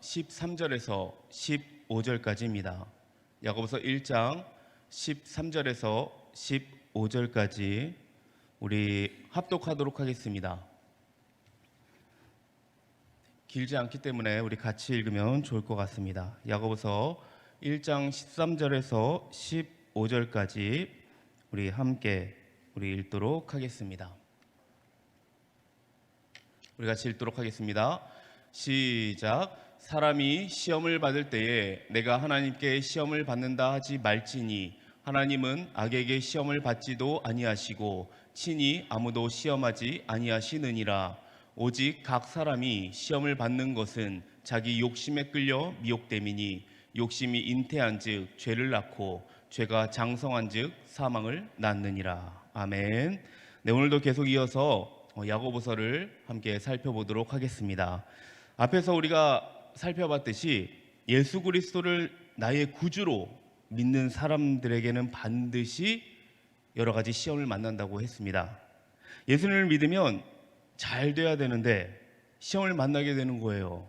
13절에서 15절까지입니다. 야고보서 1장 13절에서 15절까지 우리 합독하도록 하겠습니다. 길지 않기 때문에 우리 같이 읽으면 좋을 것 같습니다. 야고보서 1장 13절에서 15절까지 우리 함께 읽도록 하겠습니다. 우리 같이 읽도록 하겠습니다. 시작. 사람이 시험을 받을 때에 내가 하나님께 시험을 받는다 하지 말지니 하나님은 악에게 시험을 받지도 아니하시고 친히 아무도 시험하지 아니하시느니라. 오직 각 사람이 시험을 받는 것은 자기 욕심에 끌려 미혹됨이니 욕심이 잉태한즉 죄를 낳고 죄가 장성한즉 사망을 낳느니라. 아멘. 네, 오늘도 계속 이어서 야고보서를 함께 살펴보도록 하겠습니다. 앞에서 우리가 살펴봤듯이 예수 그리스도를 나의 구주로 믿는 사람들에게는 반드시 여러 가지 시험을 만난다고 했습니다. 예수님을 믿으면 잘 돼야 되는데 시험을 만나게 되는 거예요.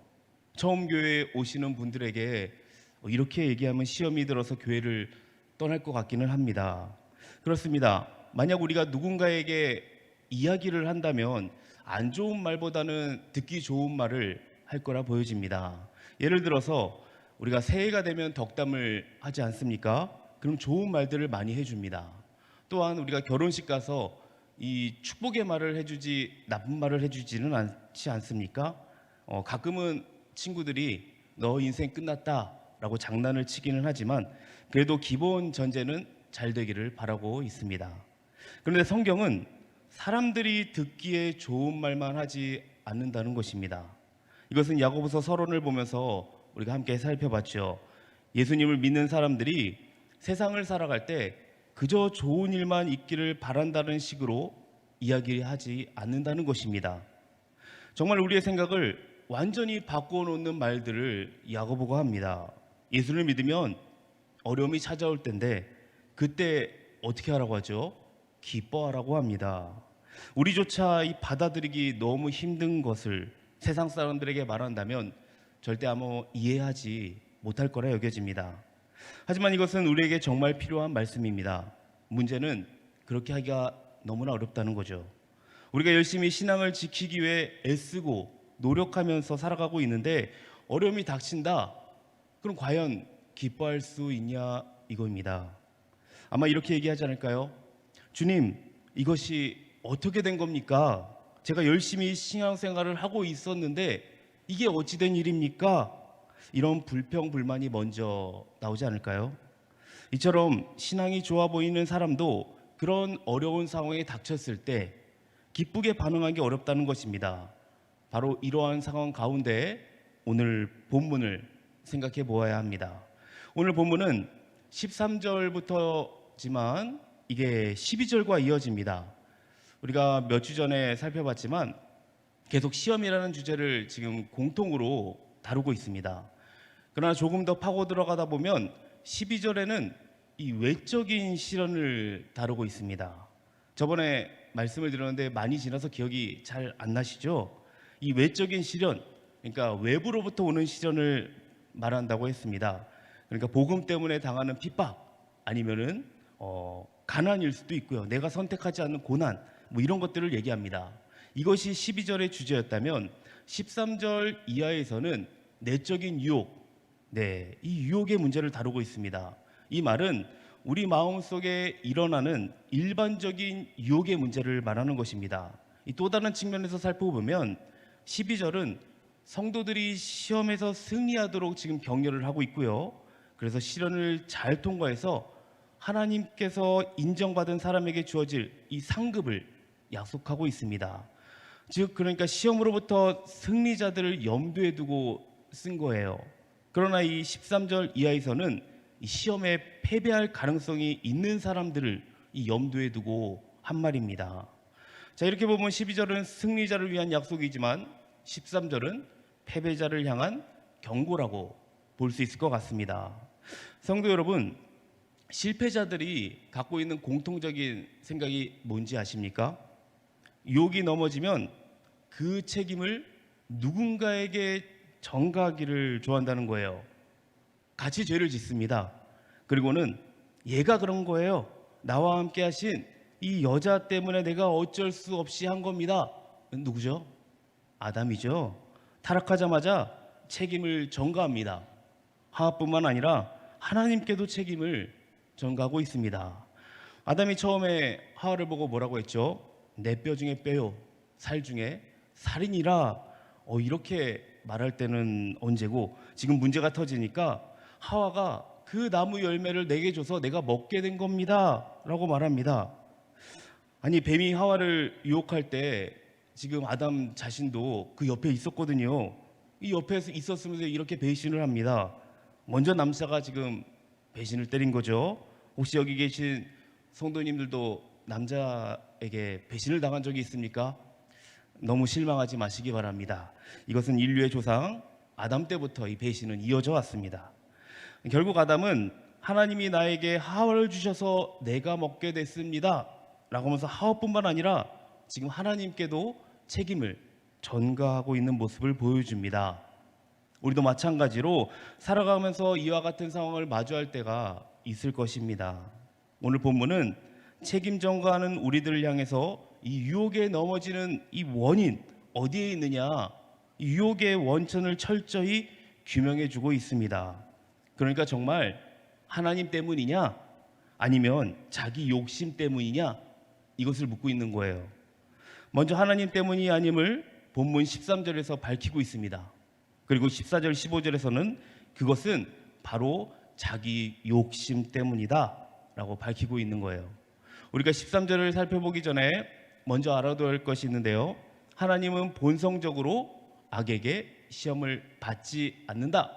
처음 교회에 오시는 분들에게 이렇게 얘기하면 시험이 들어서 교회를 떠날 것 같기는 합니다. 그렇습니다. 만약 우리가 누군가에게 이야기를 한다면 안 좋은 말보다는 듣기 좋은 말을 할 거라 보여집니다. 예를 들어서 우리가 새해가 되면 덕담을 하지 않습니까? 그럼 좋은 말들을 많이 해줍니다. 또한 우리가 결혼식 가서 이 축복의 말을 해주지 나쁜 말을 해주지는 않지 않습니까? 가끔은 친구들이 너 인생 끝났다 라고 장난을 치기는 하지만 그래도 기본 전제는 잘 되기를 바라고 있습니다. 그런데 성경은 사람들이 듣기에 좋은 말만 하지 않는다는 것입니다. 이것은 야고보서 서론을 보면서 우리가 함께 살펴봤죠. 예수님을 믿는 사람들이 세상을 살아갈 때 그저 좋은 일만 있기를 바란다는 식으로 이야기하지 않는다는 것입니다. 정말 우리의 생각을 완전히 바꿔놓는 말들을 야고보가 합니다. 예수를 믿으면 어려움이 찾아올 텐데 그때 어떻게 하라고 하죠? 기뻐하라고 합니다. 우리조차 이 받아들이기 너무 힘든 것을 세상 사람들에게 말한다면 절대 아마 이해하지 못할 거라 여겨집니다. 하지만 이것은 우리에게 정말 필요한 말씀입니다. 문제는 그렇게 하기가 너무나 어렵다는 거죠. 우리가 열심히 신앙을 지키기 위해 애쓰고 노력하면서 살아가고 있는데 어려움이 닥친다. 그럼 과연 기뻐할 수 있냐 이거입니다. 아마 이렇게 얘기하지 않을까요? 주님, 이것이 어떻게 된 겁니까? 제가 열심히 신앙생활을 하고 있었는데 이게 어찌된 일입니까? 이런 불평불만이 먼저 나오지 않을까요? 이처럼 신앙이 좋아 보이는 사람도 그런 어려운 상황에 닥쳤을 때 기쁘게 반응하기 어렵다는 것입니다. 바로 이러한 상황 가운데 오늘 본문을 생각해 보아야 합니다. 오늘 본문은 13절부터지만 이게 12절과 이어집니다. 우리가 몇 주 전에 살펴봤지만 계속 시험이라는 주제를 지금 공통으로 다루고 있습니다. 그러나 조금 더 파고 들어가다 보면 12절에는 이 외적인 시련을 다루고 있습니다. 저번에 말씀을 드렸는데 많이 지나서 기억이 잘 안 나시죠? 이 외적인 시련, 그러니까 외부로부터 오는 시련을 말한다고 했습니다. 그러니까 복음 때문에 당하는 핍박 아니면은 가난일 수도 있고요. 내가 선택하지 않는 고난 뭐 이런 것들을 얘기합니다. 이것이 12절의 주제였다면 13절 이하에서는 내적인 유혹, 이 유혹의 문제를 다루고 있습니다. 이 말은 우리 마음속에 일어나는 일반적인 유혹의 문제를 말하는 것입니다. 또 다른 측면에서 살펴보면 12절은 성도들이 시험에서 승리하도록 지금 격려를 하고 있고요. 그래서 시련을 잘 통과해서 하나님께서 인정받은 사람에게 주어질 이 상급을 약속하고 있습니다. 즉 그러니까 시험으로부터 승리자들을 염두에 두고 쓴 거예요. 그러나 이 13절 이하에서는 이 시험에 패배할 가능성이 있는 사람들을 이 염두에 두고 한 말입니다. 자, 이렇게 보면 12절은 승리자를 위한 약속이지만 13절은 패배자를 향한 경고라고 볼 수 있을 것 같습니다. 성도 여러분, 실패자들이 갖고 있는 공통적인 생각이 뭔지 아십니까? 유혹이 넘어지면 그 책임을 누군가에게 전가하기를 좋아한다는 거예요. 같이 죄를 짓습니다. 그리고는 얘가 그런 거예요. 나와 함께 하신 이 여자 때문에 내가 어쩔 수 없이 한 겁니다. 누구죠? 아담이죠. 타락하자마자 책임을 전가합니다. 하와뿐만 아니라 하나님께도 책임을 전가하고 있습니다. 아담이 처음에 하와를 보고 뭐라고 했죠? 내 뼈 중에 뼈요, 살 중에 살이니라. 이렇게 말할 때는 언제고, 지금 문제가 터지니까 하와가 그 나무 열매를 내게 줘서 내가 먹게 된 겁니다 라고 말합니다. 아니, 뱀이 하와를 유혹할 때 지금 아담 자신도 그 옆에 있었거든요. 이 옆에서 있었으면서 이렇게 배신을 합니다. 먼저 남자가 지금 배신을 때린 거죠. 혹시 여기 계신 성도님들도 남자에게 배신을 당한 적이 있습니까? 너무 실망하지 마시기 바랍니다. 이것은 인류의 조상 아담 때부터 이 배신은 이어져 왔습니다. 결국 아담은 하나님이 나에게 하와를 주셔서 내가 먹게 됐습니다 라고 하면서 하와뿐만 아니라 지금 하나님께도 책임을 전가하고 있는 모습을 보여줍니다. 우리도 마찬가지로 살아가면서 이와 같은 상황을 마주할 때가 있을 것입니다. 오늘 본문은 책임 전가하는 우리들을 향해서 이 유혹에 넘어지는 이 원인 어디에 있느냐, 이 유혹의 원천을 철저히 규명해 주고 있습니다. 그러니까 정말 하나님 때문이냐 아니면 자기 욕심 때문이냐, 이것을 묻고 있는 거예요. 먼저 하나님 때문이 아님을 본문 13절에서 밝히고 있습니다. 그리고 14절 15절에서는 그것은 바로 자기 욕심 때문이다 라고 밝히고 있는 거예요. 우리가 13절을 살펴보기 전에 먼저 알아둬야 할 것이 있는데요, 하나님은 본성적으로 악에게 시험을 받지 않는다.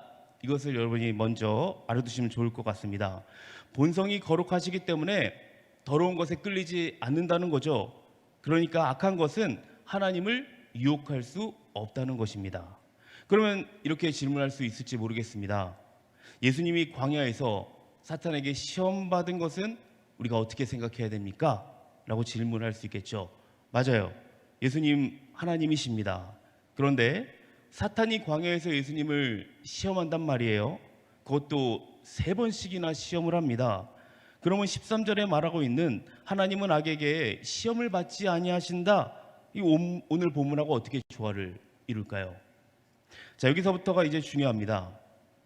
이것을 여러분이 먼저 알아두시면 좋을 것 같습니다. 본성이 거룩하시기 때문에 더러운 것에 끌리지 않는다는 거죠. 그러니까 악한 것은 하나님을 유혹할 수 없다는 것입니다. 그러면 이렇게 질문할 수 있을지 모르겠습니다. 예수님이 광야에서 사탄에게 시험받은 것은 우리가 어떻게 생각해야 됩니까? 라고 질문할 수 있겠죠. 맞아요. 예수님 하나님이십니다. 그런데 사탄이 광야에서 예수님을 시험한단 말이에요. 그것도 3번씩이나 시험을 합니다. 그러면 13절에 말하고 있는 하나님은 악에게 시험을 받지 아니하신다, 이 오늘 본문하고 어떻게 조화를 이룰까요? 자, 여기서부터가 이제 중요합니다.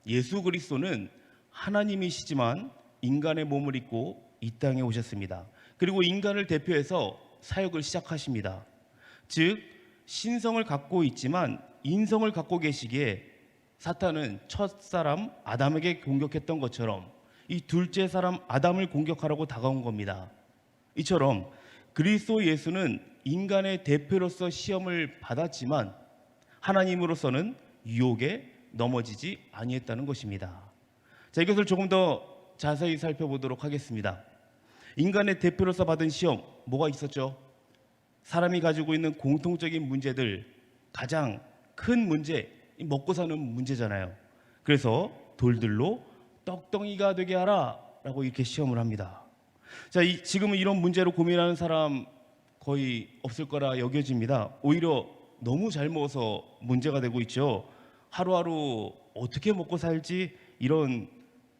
예수 그리스도는 하나님이시지만 인간의 몸을 입고 이 땅에 오셨습니다. 그리고 인간을 대표해서 사역을 시작하십니다. 즉 신성을 갖고 있지만 인성을 갖고 계시기에 사탄은 첫사람 아담에게 공격했던 것처럼 이 둘째 사람 아담을 공격하려고 다가온 겁니다. 이처럼 그리스도 예수는 인간의 대표로서 시험을 받았지만 하나님으로서는 유혹에 넘어지지 아니했다는 것입니다. 자, 이것을 조금 더 자세히 살펴보도록 하겠습니다. 인간의 대표로서 받은 시험, 뭐가 있었죠? 사람이 가지고 있는 공통적인 문제들, 가장 큰 문제, 먹고 사는 문제잖아요. 그래서 돌들로 떡덩이가 되게 하라 라고 이렇게 시험을 합니다. 자, 지금은 이런 문제로 고민하는 사람 거의 없을 거라 여겨집니다. 오히려 너무 잘 먹어서 문제가 되고 있죠. 하루하루 어떻게 먹고 살지 이런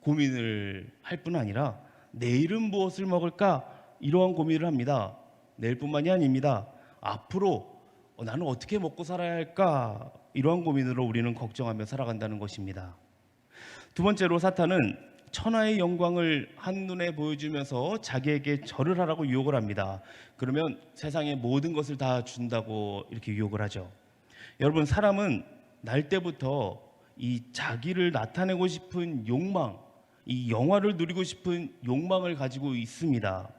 고민을 할 뿐 아니라 내일은 무엇을 먹을까 이러한 고민을 합니다. 내일뿐만이 아닙니다. 앞으로 나는 어떻게 먹고 살아야 할까 이러한 고민으로 우리는 걱정하며 살아간다는 것입니다. 두 번째로 사탄은 천하의 영광을 한눈에 보여주면서 자기에게 절을 하라고 유혹을 합니다. 그러면 세상의 모든 것을 다 준다고 이렇게 유혹을 하죠. 여러분, 사람은 날 때부터 이 자기를 나타내고 싶은 욕망, 이 영화를 누리고 싶은 욕망을 가지고 있습니다.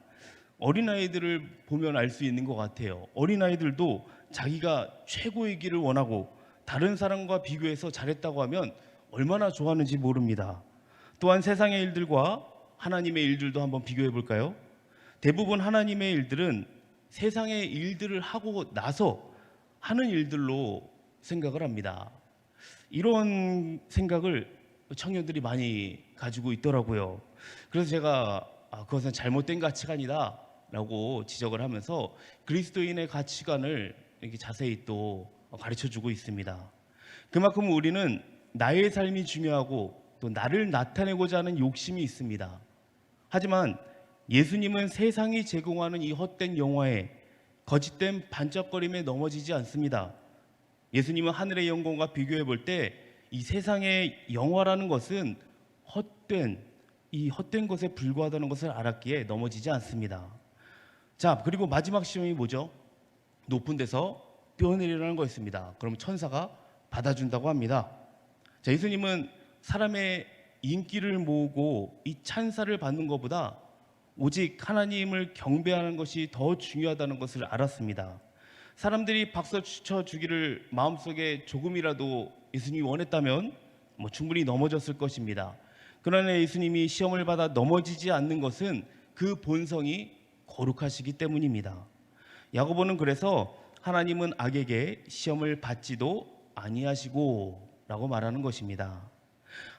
어린아이들을 보면 알 수 있는 것 같아요. 어린아이들도 자기가 최고이기를 원하고 다른 사람과 비교해서 잘했다고 하면 얼마나 좋아하는지 모릅니다. 또한 세상의 일들과 하나님의 일들도 한번 비교해 볼까요? 대부분 하나님의 일들은 세상의 일들을 하고 나서 하는 일들로 생각을 합니다. 이런 생각을 청년들이 많이 가지고 있더라고요. 그래서 제가 그것은 잘못된 가치관이다 라고 지적을 하면서 그리스도인의 가치관을 이렇게 자세히 또 가르쳐 주고 있습니다. 그만큼 우리는 나의 삶이 중요하고 또 나를 나타내고자 하는 욕심이 있습니다. 하지만 예수님은 세상이 제공하는 이 헛된 영화에 거짓된 반짝거림에 넘어지지 않습니다. 예수님은 하늘의 영광과 비교해 볼 때 이 세상의 영화라는 것은 헛된 것에 불과하다는 것을 알았기에 넘어지지 않습니다. 자, 그리고 마지막 시험이 뭐죠? 높은 데서 뛰어내리라는 거였습니다. 그럼 천사가 받아준다고 합니다. 자, 예수님은 사람의 인기를 모으고 이 찬사를 받는 것보다 오직 하나님을 경배하는 것이 더 중요하다는 것을 알았습니다. 사람들이 박수 쳐주기를 마음속에 조금이라도 예수님이 원했다면 충분히 넘어졌을 것입니다. 그러나 예수님이 시험을 받아 넘어지지 않는 것은 그 본성이 거룩하시기 때문입니다. 야고보는 그래서 하나님은 악에게 시험을 받지도 아니하시고 라고 말하는 것입니다.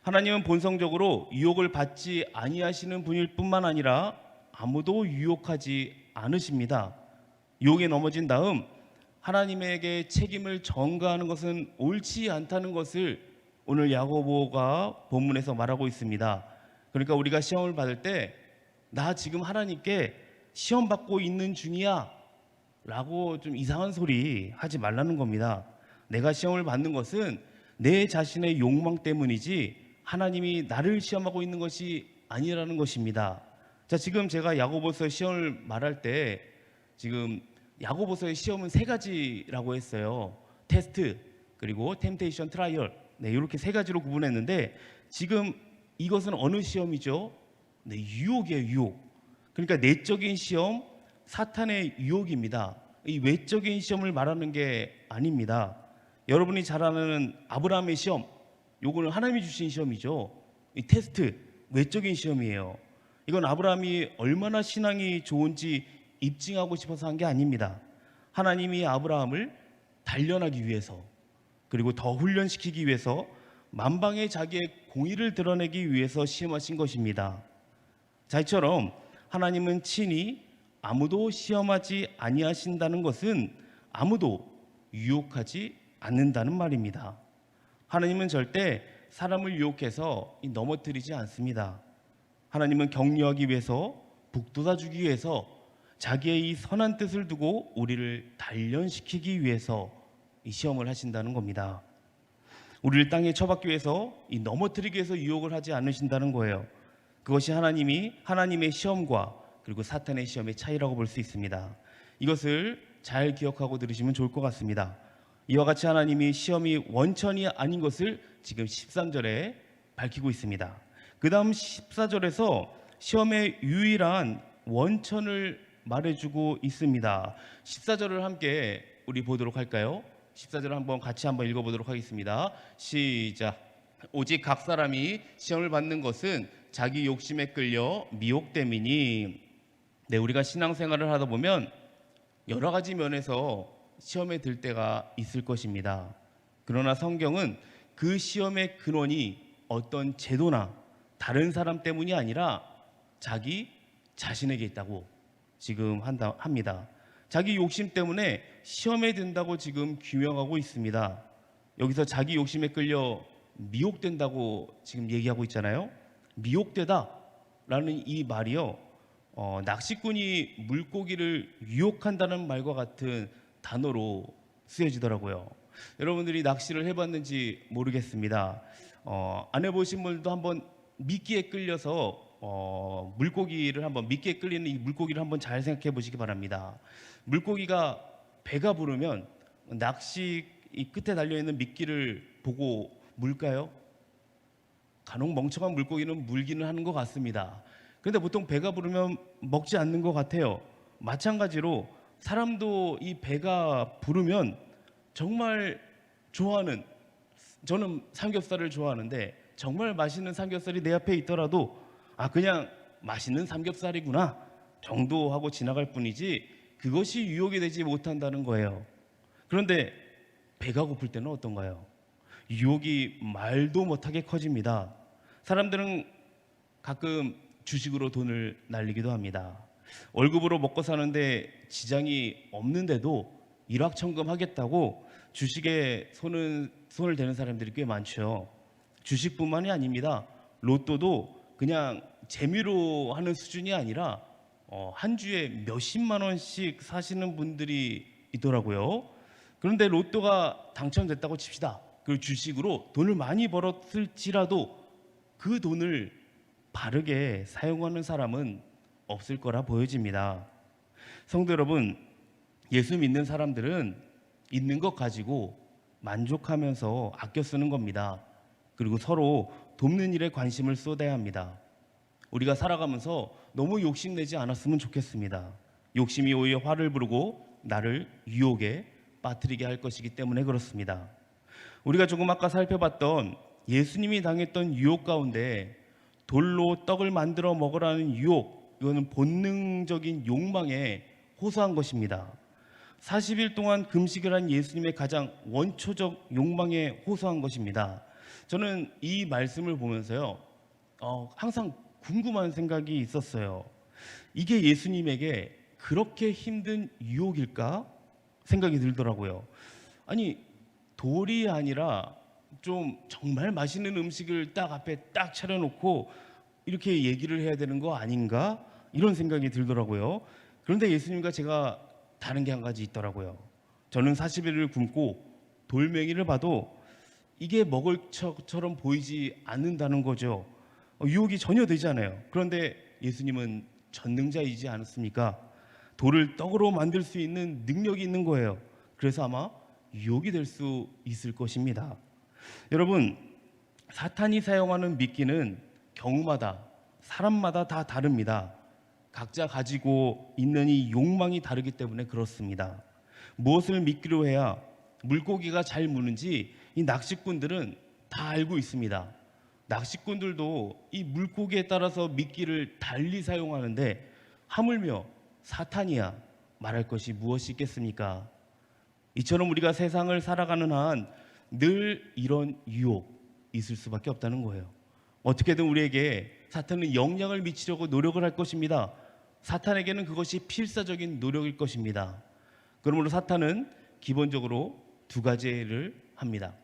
하나님은 본성적으로 유혹을 받지 아니하시는 분일 뿐만 아니라 아무도 유혹하지 않으십니다. 유혹에 넘어진 다음 하나님에게 책임을 전가하는 것은 옳지 않다는 것을 오늘 야고보가 본문에서 말하고 있습니다. 그러니까 우리가 시험을 받을 때 나 지금 하나님께 시험 받고 있는 중이야 라고 좀 이상한 소리 하지 말라는 겁니다. 내가 시험을 받는 것은 내 자신의 욕망 때문이지 하나님이 나를 시험하고 있는 것이 아니라는 것입니다. 자, 지금 제가 야고보서 시험을 말할 때 지금 야고보서의 시험은 세 가지라고 했어요. 테스트, 그리고 템테이션, 트라이얼. 네, 이렇게 세 가지로 구분했는데 지금 이것은 어느 시험이죠? 네, 유혹이에요, 유혹. 그러니까 내적인 시험, 사탄의 유혹입니다. 이 외적인 시험을 말하는 게 아닙니다. 여러분이 잘 아는 아브라함의 시험, 요거는 하나님이 주신 시험이죠. 이 테스트, 외적인 시험이에요. 이건 아브라함이 얼마나 신앙이 좋은지 입증하고 싶어서 한 게 아닙니다. 하나님이 아브라함을 단련하기 위해서, 그리고 더 훈련시키기 위해서, 만방에 자기의 공의를 드러내기 위해서 시험하신 것입니다. 자, 이처럼 하나님은 친히 아무도 시험하지 아니하신다는 것은 아무도 유혹하지 않는다는 말입니다. 하나님은 절대 사람을 유혹해서 넘어뜨리지 않습니다. 하나님은 격려하기 위해서, 북돋아주기 위해서, 자기의 이 선한 뜻을 두고 우리를 단련시키기 위해서 이 시험을 하신다는 겁니다. 우리를 땅에 처박기 위해서, 이 넘어뜨리기 위해서 유혹을 하지 않으신다는 거예요. 그것이 하나님의 시험과 그리고 사탄의 시험의 차이라고 볼 수 있습니다. 이것을 잘 기억하고 들으시면 좋을 것 같습니다. 이와 같이 하나님이 시험이 원천이 아닌 것을 지금 13절에 밝히고 있습니다. 그 다음 14절에서 시험의 유일한 원천을 말해주고 있습니다. 14절을 함께 우리 보도록 할까요? 14절을 같이 한번 읽어보도록 하겠습니다. 시작. 오직 각 사람이 시험을 받는 것은 자기 욕심에 끌려 미혹됨이니. 네, 우리가 신앙생활을 하다 보면 여러 가지 면에서 시험에 들 때가 있을 것입니다. 그러나 성경은 그 시험의 근원이 어떤 제도나 다른 사람 때문이 아니라 자기 자신에게 있다고 지금 합니다. 자기 욕심 때문에 시험에 든다고 지금 규명하고 있습니다. 여기서 자기 욕심에 끌려 미혹된다고 지금 얘기하고 있잖아요. 미혹되다 라는 이 말이요, 낚시꾼이 물고기를 유혹한다는 말과 같은 단어로 쓰여지더라고요. 여러분들이 낚시를 해봤는지 모르겠습니다. 안 해보신 분들도 한번 미끼에 끌려서 미끼에 끌리는 이 물고기를 한번 잘 생각해 보시기 바랍니다. 물고기가 배가 부르면 낚시 이 끝에 달려있는 미끼를 보고 물까요? 간혹 멍청한 물고기는 물기는 하는 것 같습니다. 그런데 보통 배가 부르면 먹지 않는 것 같아요. 마찬가지로 사람도 이 배가 부르면 정말 저는 삼겹살을 좋아하는데 정말 맛있는 삼겹살이 내 앞에 있더라도 그냥 맛있는 삼겹살이구나 정도 하고 지나갈 뿐이지 그것이 유혹이 되지 못한다는 거예요. 그런데 배가 고플 때는 어떤가요? 유혹이 말도 못하게 커집니다. 사람들은 가끔 주식으로 돈을 날리기도 합니다. 월급으로 먹고 사는데 지장이 없는데도 일확천금 하겠다고 주식에 손은 손을 대는 사람들이 꽤 많죠. 주식뿐만이 아닙니다. 로또도 그냥 재미로 하는 수준이 아니라 한 주에 몇십만 원씩 사시는 분들이 있더라고요. 그런데 로또가 당첨됐다고 칩시다. 그 주식으로 돈을 많이 벌었을지라도 그 돈을 바르게 사용하는 사람은 없을 거라 보여집니다. 성도 여러분, 예수 믿는 사람들은 있는 것 가지고 만족하면서 아껴 쓰는 겁니다. 그리고 서로 돕는 일에 관심을 쏟아야 합니다. 우리가 살아가면서 너무 욕심내지 않았으면 좋겠습니다. 욕심이 오히려 화를 부르고 나를 유혹에 빠뜨리게 할 것이기 때문에 그렇습니다. 우리가 조금 아까 살펴봤던 예수님이 당했던 유혹 가운데 돌로 떡을 만들어 먹으라는 유혹, 이거는 본능적인 욕망에 호소한 것입니다. 40일 동안 금식을 한 예수님의 가장 원초적 욕망에 호소한 것입니다. 저는 이 말씀을 보면서요, 항상 궁금한 생각이 있었어요. 이게 예수님에게 그렇게 힘든 유혹일까? 생각이 들더라고요. 아니, 돌이 아니라 좀 정말 맛있는 음식을 딱 앞에 딱 차려놓고 이렇게 얘기를 해야 되는 거 아닌가? 이런 생각이 들더라고요. 그런데 예수님과 제가 다른 게 한 가지 있더라고요. 저는 40일을 굶고 돌멩이를 봐도 이게 먹을 것처럼 보이지 않는다는 거죠. 유혹이 전혀 되지 않아요. 그런데 예수님은 전능자이지 않습니까? 돌을 떡으로 만들 수 있는 능력이 있는 거예요. 그래서 아마 유혹이 될 수 있을 것입니다. 여러분, 사탄이 사용하는 미끼는 경우마다 사람마다 다 다릅니다. 각자 가지고 있는 이 욕망이 다르기 때문에 그렇습니다. 무엇을 미끼로 해야 물고기가 잘 무는지 이 낚시꾼들은 다 알고 있습니다. 낚시꾼들도 이 물고기에 따라서 미끼를 달리 사용하는데 하물며 사탄이야 말할 것이 무엇이 있겠습니까? 이처럼 우리가 세상을 살아가는 한 늘 이런 유혹 있을 수밖에 없다는 거예요. 어떻게든 우리에게 사탄은 영향을 미치려고 노력을 할 것입니다. 사탄에게는 그것이 필사적인 노력일 것입니다. 그러므로 사탄은 기본적으로 두 가지를 합니다.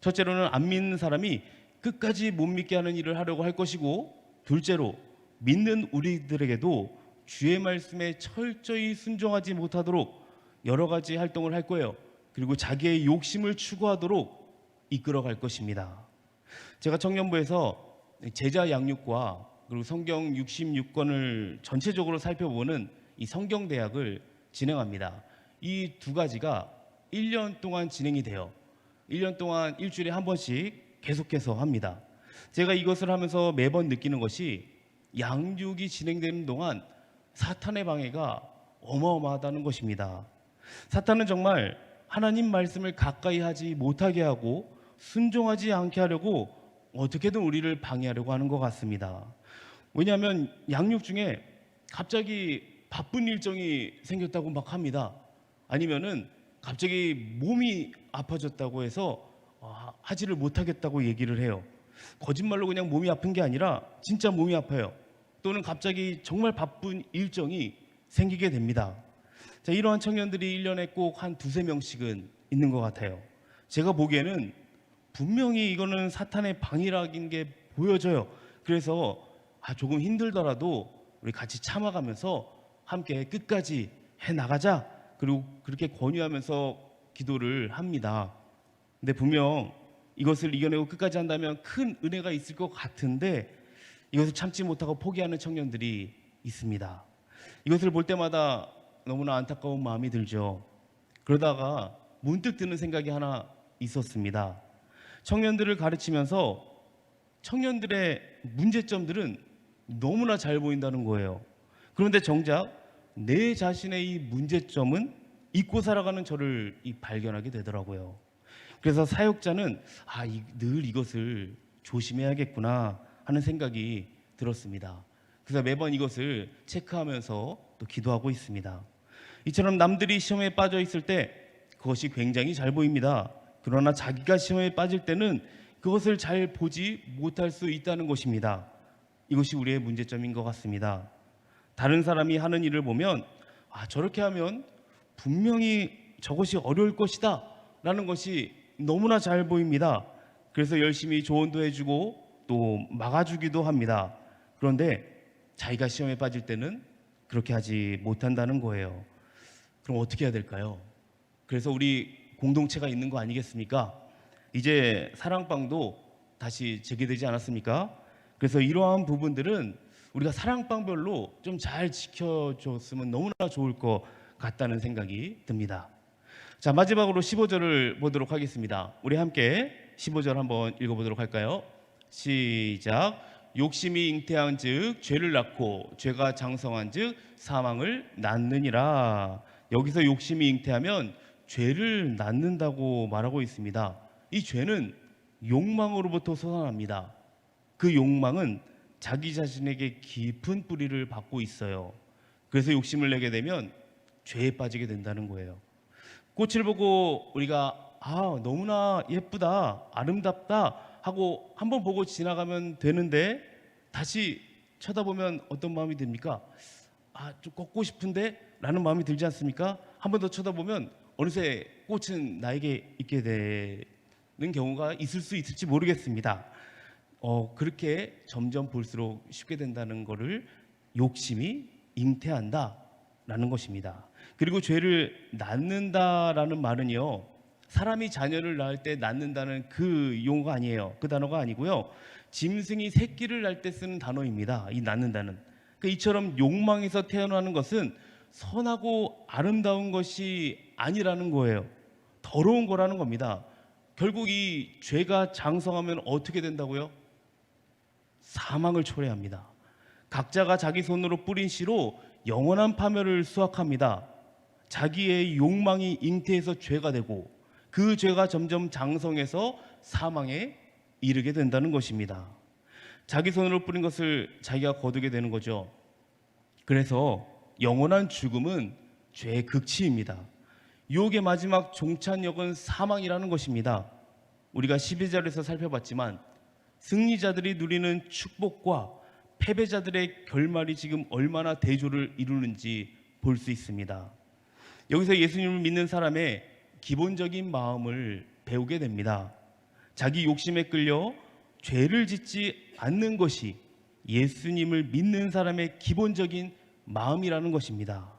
첫째로는 안 믿는 사람이 끝까지 못 믿게 하는 일을 하려고 할 것이고, 둘째로 믿는 우리들에게도 주의 말씀에 철저히 순종하지 못하도록 여러 가지 활동을 할 거예요. 그리고 자기의 욕심을 추구하도록 이끌어갈 것입니다. 제가 청년부에서 제자 양육과 그리고 성경 66권을 전체적으로 살펴보는 이 성경대학을 진행합니다. 이 두 가지가 1년 동안 진행이 돼요. 1년 동안 일주일에 한 번씩 계속해서 합니다. 제가 이것을 하면서 매번 느끼는 것이 양육이 진행되는 동안 사탄의 방해가 어마어마하다는 것입니다. 사탄은 정말 하나님 말씀을 가까이 하지 못하게 하고 순종하지 않게 하려고 어떻게든 우리를 방해하려고 하는 것 같습니다. 왜냐하면 양육 중에 갑자기 바쁜 일정이 생겼다고 막 합니다. 아니면은 갑자기 몸이 아파졌다고 해서 하지를 못하겠다고 얘기를 해요. 거짓말로 그냥 몸이 아픈 게 아니라 진짜 몸이 아파요. 또는 갑자기 정말 바쁜 일정이 생기게 됩니다. 자, 이러한 청년들이 1년에 꼭 한 두세 명씩은 있는 것 같아요. 제가 보기에는 분명히 이거는 사탄의 방해라는 게 보여져요. 그래서 조금 힘들더라도 우리 같이 참아가면서 함께 끝까지 해나가자. 그리고 그렇게 권유하면서 기도를 합니다. 근데 분명 이것을 이겨내고 끝까지 한다면 큰 은혜가 있을 것 같은데 이것을 참지 못하고 포기하는 청년들이 있습니다. 이것을 볼 때마다 너무나 안타까운 마음이 들죠. 그러다가 문득 드는 생각이 하나 있었습니다. 청년들을 가르치면서 청년들의 문제점들은 너무나 잘 보인다는 거예요. 그런데 정작 내 자신의 이 문제점은 잊고 살아가는 저를 발견하게 되더라고요. 그래서 사역자는 늘 이것을 조심해야겠구나 하는 생각이 들었습니다. 그래서 매번 이것을 체크하면서 또 기도하고 있습니다. 이처럼 남들이 시험에 빠져 있을 때 그것이 굉장히 잘 보입니다. 그러나 자기가 시험에 빠질 때는 그것을 잘 보지 못할 수 있다는 것입니다. 이것이 우리의 문제점인 것 같습니다. 다른 사람이 하는 일을 보면 저렇게 하면 분명히 저것이 어려울 것이다 라는 것이 너무나 잘 보입니다. 그래서 열심히 조언도 해주고 또 막아주기도 합니다. 그런데 자기가 시험에 빠질 때는 그렇게 하지 못한다는 거예요. 그럼 어떻게 해야 될까요? 그래서 우리 공동체가 있는 거 아니겠습니까? 이제 사랑방도 다시 재개되지 않았습니까? 그래서 이러한 부분들은 우리가 사랑방별로 좀 잘 지켜줬으면 너무나 좋을 것 같다는 생각이 듭니다. 자, 마지막으로 15절을 보도록 하겠습니다. 우리 함께 15절 한번 읽어보도록 할까요? 시작. 욕심이 잉태한 즉 죄를 낳고 죄가 장성한 즉 사망을 낳느니라. 여기서 욕심이 잉태하면 죄를 낳는다고 말하고 있습니다. 이 죄는 욕망으로부터 솟아납니다. 그 욕망은 자기 자신에게 깊은 뿌리를 받고 있어요. 그래서 욕심을 내게 되면 죄에 빠지게 된다는 거예요. 꽃을 보고 우리가 너무나 예쁘다, 아름답다 하고 한번 보고 지나가면 되는데 다시 쳐다보면 어떤 마음이 듭니까? 좀 꺾고 싶은데 라는 마음이 들지 않습니까? 한 번 더 쳐다보면 어느새 꽃은 나에게 있게 되는 경우가 있을 수 있을지 모르겠습니다. 그렇게 점점 볼수록 쉽게 된다는 것을 욕심이 잉태한다라는 것입니다. 그리고 죄를 낳는다라는 말은요, 사람이 자녀를 낳을 때 낳는다는 그 용어가 아니에요. 그 단어가 아니고요, 짐승이 새끼를 낳을 때 쓰는 단어입니다. 이 낳는다는. 그러니까 이처럼 욕망에서 태어나는 것은 선하고 아름다운 것이 아니라는 거예요. 더러운 거라는 겁니다. 결국 이 죄가 장성하면 어떻게 된다고요? 사망을 초래합니다. 각자가 자기 손으로 뿌린 씨로 영원한 파멸을 수확합니다. 자기의 욕망이 잉태해서 죄가 되고 그 죄가 점점 장성해서 사망에 이르게 된다는 것입니다. 자기 손으로 뿌린 것을 자기가 거두게 되는 거죠. 그래서 영원한 죽음은 죄의 극치입니다. 유혹의 마지막 종착역은 사망이라는 것입니다. 우리가 12절에서 살펴봤지만 승리자들이 누리는 축복과 패배자들의 결말이 지금 얼마나 대조를 이루는지 볼 수 있습니다. 여기서 예수님을 믿는 사람의 기본적인 마음을 배우게 됩니다. 자기 욕심에 끌려 죄를 짓지 않는 것이 예수님을 믿는 사람의 기본적인 마음이라는 것입니다.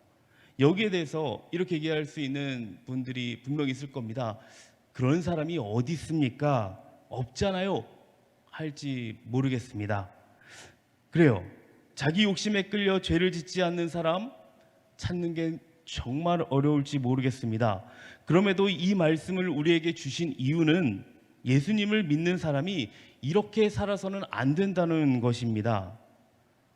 여기에 대해서 이렇게 얘기할 수 있는 분들이 분명히 있을 겁니다. 그런 사람이 어디 있습니까? 없잖아요. 할지 모르겠습니다. 그래요. 자기 욕심에 끌려 죄를 짓지 않는 사람 찾는 게 정말 어려울지 모르겠습니다. 그럼에도 이 말씀을 우리에게 주신 이유는 예수님을 믿는 사람이 이렇게 살아서는 안 된다는 것입니다.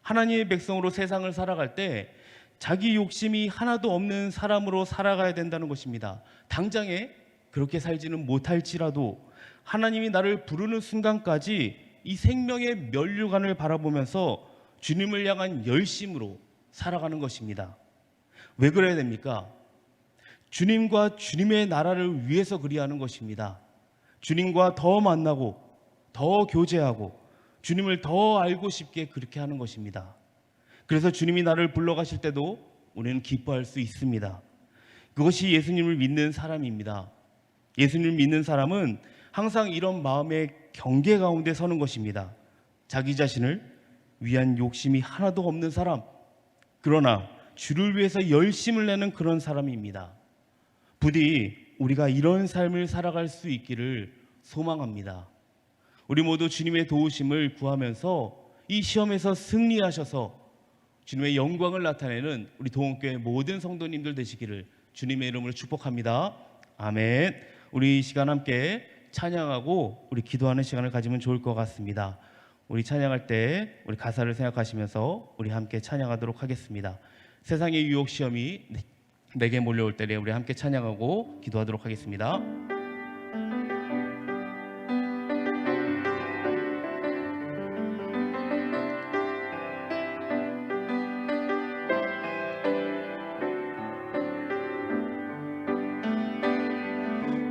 하나님의 백성으로 세상을 살아갈 때 자기 욕심이 하나도 없는 사람으로 살아가야 된다는 것입니다. 당장에 그렇게 살지는 못할지라도 하나님이 나를 부르는 순간까지 이 생명의 면류관을 바라보면서 주님을 향한 열심으로 살아가는 것입니다. 왜 그래야 됩니까? 주님과 주님의 나라를 위해서 그리하는 것입니다. 주님과 더 만나고 더 교제하고 주님을 더 알고 싶게 그렇게 하는 것입니다. 그래서 주님이 나를 불러가실 때도 우리는 기뻐할 수 있습니다. 그것이 예수님을 믿는 사람입니다. 예수님을 믿는 사람은 항상 이런 마음의 경계 가운데 서는 것입니다. 자기 자신을 위한 욕심이 하나도 없는 사람, 그러나 주를 위해서 열심을 내는 그런 사람입니다. 부디 우리가 이런 삶을 살아갈 수 있기를 소망합니다. 우리 모두 주님의 도우심을 구하면서 이 시험에서 승리하셔서 주님의 영광을 나타내는 우리 동원교회 모든 성도님들 되시기를 주님의 이름으로 축복합니다. 아멘. 우리 이 시간 함께 찬양하고 우리 기도하는 시간을 가지면 좋을 것 같습니다. 우리 찬양할 때 우리 가사를 생각하시면서 우리 함께 찬양하도록 하겠습니다. 세상의 유혹 시험이 내게 몰려올 때에 우리 함께 찬양하고 기도하도록 하겠습니다.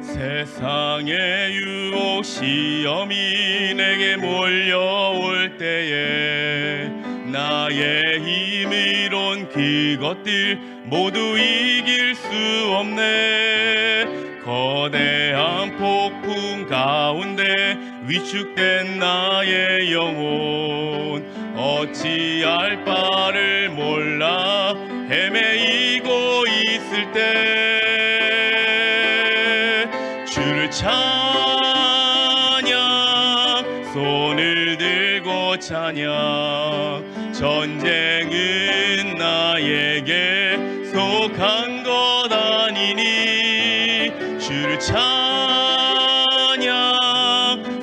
세상의 유혹 시험이 내게 몰려올 때에 나의 힘으론 그것들 모두 이길 수 없네. 거대한 폭풍 가운데 위축된 나의 영혼 어찌할 바를 몰라 헤매이고 있을 때 주를 찬양 손을 들고 찬양 전쟁은 나에게 속한 것 아니니 주를 찬양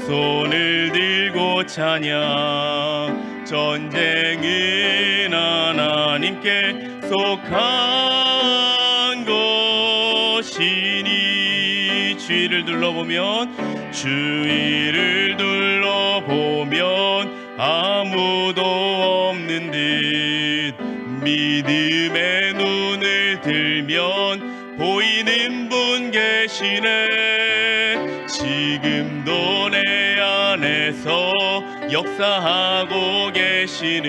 손을 들고 찬양 전쟁은 하나님께 속한 것이니 주위를 둘러보면 주위를 둘러보면 아무도 없는 듯 믿음의 눈을 들면 보이는 분 계시네 지금도 내 안에서 역사하고 계시는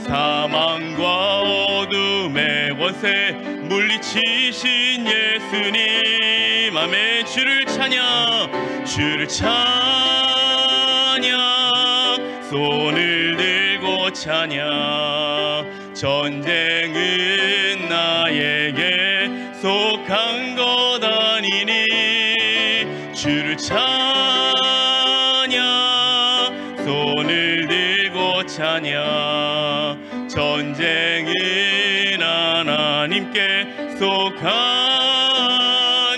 사망과 어둠의 권세 물리치신 예수님 아멘 주를 찬양 손을 들고 찬양 전쟁은 나에게 속한 것 아니니 주를 찬양 손을 들고 찬양 전쟁은 하나님께 속한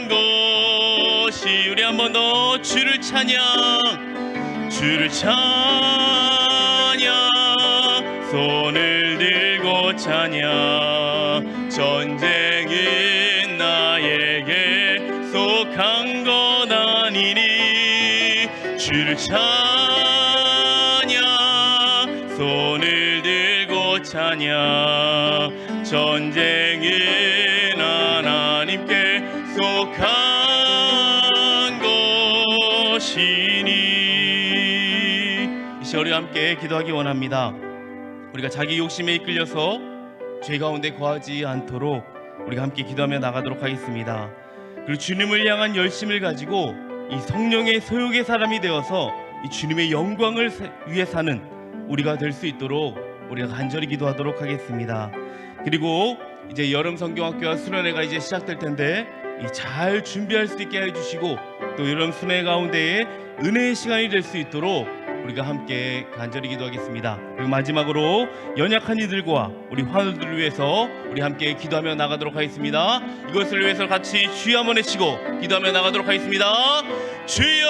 것이 우리 한 번 더 주를 찬양 손을 들고 찬양 전쟁은 나에게 속한 것 아니니 주를 찬양 손을 들고 찬양 전쟁은 하나님께 속한 것이니 이 시간 우리 함께 기도하기 원합니다. 우리가 자기 욕심에 이끌려서 죄 가운데 거하지 않도록 우리가 함께 기도하며 나가도록 하겠습니다. 그리고 주님을 향한 열심을 가지고 이 성령의 소욕의 사람이 되어서 이 주님의 영광을 위해 사는 우리가 될 수 있도록 우리가 간절히 기도하도록 하겠습니다. 그리고 이제 여름 성경학교와 수련회가 이제 시작될 텐데 잘 준비할 수 있게 해주시고 또 여름 수련회 가운데에 은혜의 시간이 될 수 있도록 우리가 함께 간절히 기도하겠습니다. 그리고 마지막으로 연약한 이들과 우리 환우들을 위해서 우리 함께 기도하며 나가도록 하겠습니다. 이것을 위해서 같이 주여 한번 외치고 기도하며 나가도록 하겠습니다. 주여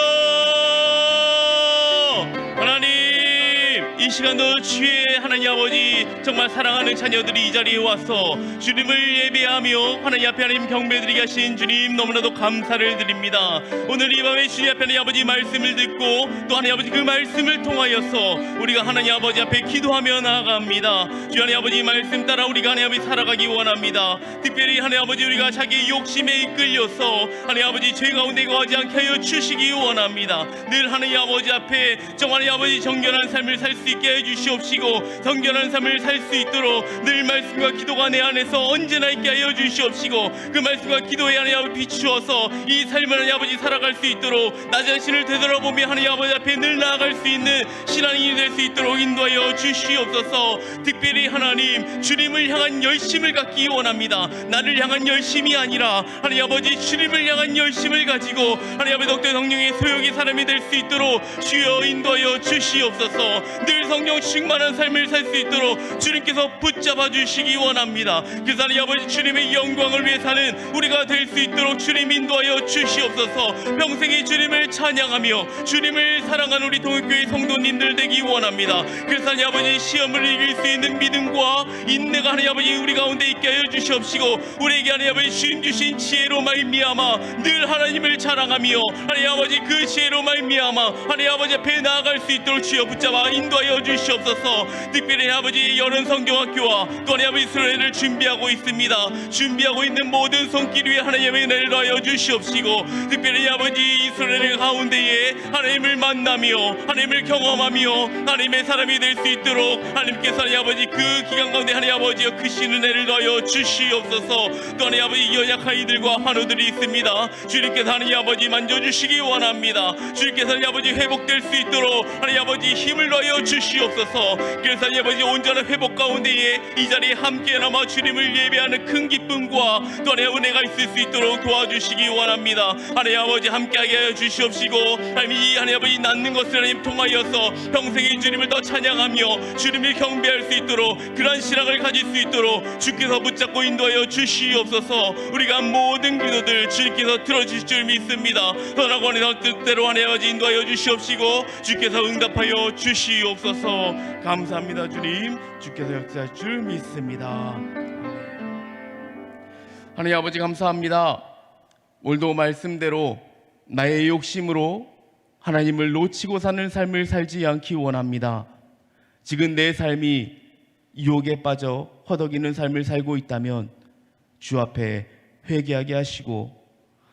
하나님 이 시간도 주의 하나님 아버지 정말 사랑하는 자녀들이 이 자리에 와서 주님을 예배하며 하나님 앞에 하나님 경배드리게 하신 주님 너무나도 감사를 드립니다. 오늘 이 밤에 주님 앞에 하나님 아버지 말씀을 듣고 또 하나님 아버지 그 말씀을 통하여서 우리가 하나님 아버지 앞에 기도하며 나아갑니다. 주 하나님 아버지 말씀 따라 우리가 하나님 아버지 살아가기 원합니다. 특별히 하나님 아버지 우리가 자기의 욕심에 이끌려서 하나님 아버지 죄 가운데 거하지 않게 하여 주시기 원합니다. 늘 하나님 아버지 앞에 정말 하나님 아버지 정결한 삶을 살 수 있게 해주시옵시고 정결한 삶을 살 수 있도록 늘 말씀과 기도가 내 안에서 언제나 있게 하여 주시옵시고 그 말씀과 기도에 하나님 아버지 비추어서 이 삶을 하나님 아버지 살아갈 수 있도록 나 자신을 되돌아보며 하나님 아버지 앞에 늘 나아갈 수 있는 신앙인이 될 수 있도록 인도하여 주시옵소서. 특별히 하나님 주님을 향한 열심을 갖기 원합니다. 나를 향한 열심이 아니라 하나님 아버지 주님을 향한 열심을 가지고 하나님 아버지 독대 성령의 소욕의 사람이 될 수 있도록 주여 인도하여 주시옵소서. 늘 성령 충만한 삶을 살 수 있도록 주님께서 붙잡아 주시기 원합니다. 그래서 하나님 아버지 주님의 영광을 위해 사는 우리가 될 수 있도록 주님 인도하여 주시옵소서. 평생에 주님을 찬양하며 주님을 사랑하는 우리 동역교회 성도님들 되기 원합니다. 그래서 하나님 아버지 시험을 이길 수 있는 믿음과 인내가 하나님 아버지 우리 가운데 있게 하여 주시옵시고 우리에게 하나님 아버지 주신 지혜로 말미암아 늘 하나님을 자랑하며 하나님 아버지 그 지혜로 말미암아 하나님 아버지 앞에 나아갈 수 있도록 주여 붙잡아 인도하여 인도하여 주시옵소서. 특별히 아버지 여름 성경학교와 또 아버지 수련회를 준비하고 있습니다. 준비하고 있는 모든 손길 위에 하나님의 은혜를 더하여 주시옵시고, 특별히 아버지 이 수련회 가운데에 하나님을 만나며 하나님을 경험하며 하나님의 사람이 될 수 있도록 하나님께서 하나님 아버지 그 기간 가운데 하나님 아버지여 크신 은혜를 더하여 주시옵소서. 또 하나님 아버지 연약한 이들과 환우들이 있습니다. 주님께서 하나님 아버지 만져주시기 원합니다. 주님께서 하나님 아버지 회복될 수 있도록 하나님 아버지 힘을 더하여 주시옵소서. 그래서 하나님 아버지 온전한 회복 가운데에 이 자리에 함께 남아 주님을 예배하는 큰 기쁨과 또 하나님 은혜가 있을 수 있도록 도와주시기 원합니다. 하나님 아버지 함께하게 하여 주시옵시고, 하나님 이 하나님 아버지 낫는 것을 하나님 통하여서 평생의 주님을 더 찬양하며 주님을 경배할 수 있도록 그러한 신앙을 가질 수 있도록 주께서 붙잡고 인도하여 주시옵소서. 우리가 모든 기도들 주님께서 들어주실 줄 믿습니다. 떠나고 하는 뜻대로 하나님 아버지 인도하여 주시옵시고 주께서 응답하여 주시옵소서. 감사합니다. 주님, 주께서 역사할 줄 믿습니다. 하나님 아버지 감사합니다. 오늘도 말씀대로 나의 욕심으로 하나님을 놓치고 사는 삶을 살지 않기 원합니다. 지금 내 삶이 유혹에 빠져 허덕이는 삶을 살고 있다면 주 앞에 회개하게 하시고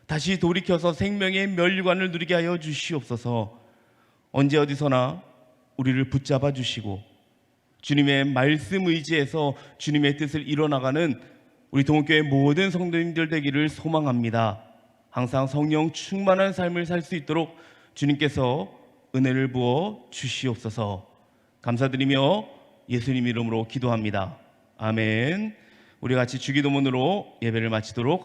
다시 돌이켜서 생명의 면류관을 누리게 하여 주시옵소서. 언제 어디서나 우리를 붙잡아 주시고 주님의 말씀 의지에서 주님의 뜻을 이뤄나가는 우리 동국교회 모든 성도님들 되기를 소망합니다. 항상 성령 충만한 삶을 살 수 있도록 주님께서 은혜를 부어 주시옵소서. 감사드리며 예수님 이름으로 기도합니다. 아멘. 우리 같이 주기도문으로 예배를 마치도록